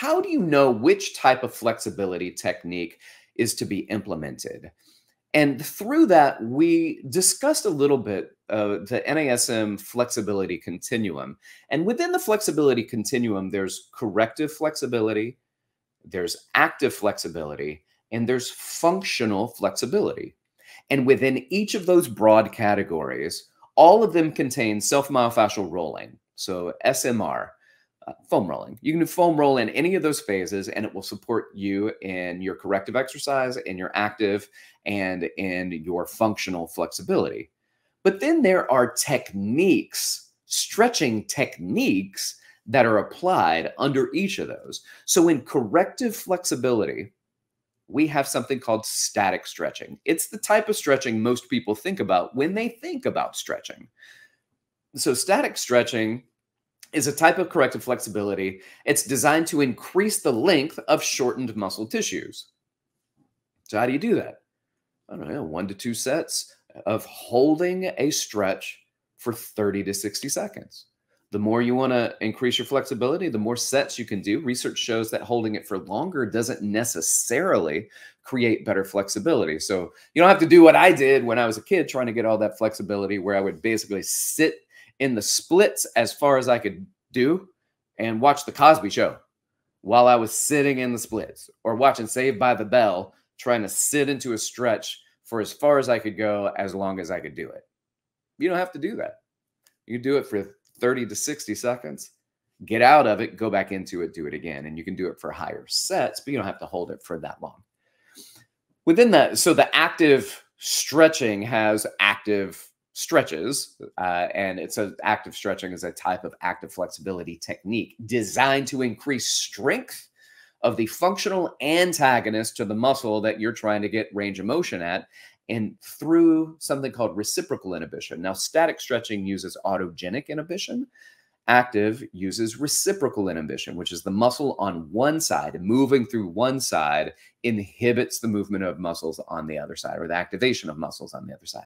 how do you know which type of flexibility technique is to be implemented? And through that, we discussed a little bit the NASM flexibility continuum. And within the flexibility continuum, there's corrective flexibility, there's active flexibility, and there's functional flexibility. And within each of those broad categories, all of them contain self-myofascial rolling. So SMR, foam rolling. You can do foam roll in any of those phases, and it will support you in your corrective exercise, in your active, and in your functional flexibility. But then there are techniques, stretching techniques that are applied under each of those. So in corrective flexibility, we have something called static stretching. It's the type of stretching most people think about when they think about stretching. So static stretching is a type of corrective flexibility. It's designed to increase the length of shortened muscle tissues. So how do you do that? I don't know, 1 to 2 sets of holding a stretch for 30 to 60 seconds. The more you want to increase your flexibility, the more sets you can do. Research shows that holding it for longer doesn't necessarily create better flexibility. So you don't have to do what I did when I was a kid trying to get all that flexibility, where I would basically sit in the splits as far as I could do and watch the Cosby Show while I was sitting in the splits, or watching Saved by the Bell, trying to sit into a stretch for as far as I could go, as long as I could do it. You don't have to do that. You can do it for 30 to 60 seconds, get out of it, go back into it, do it again. And you can do it for higher sets, but you don't have to hold it for that long. Within that, so the active stretching has active stretches, and active stretching is a type of active flexibility technique designed to increase strength of the functional antagonist to the muscle that you're trying to get range of motion at, and through something called reciprocal inhibition. Now, static stretching uses autogenic inhibition. Active uses reciprocal inhibition, which is the muscle on one side moving through one side inhibits the movement of muscles on the other side, or the activation of muscles on the other side.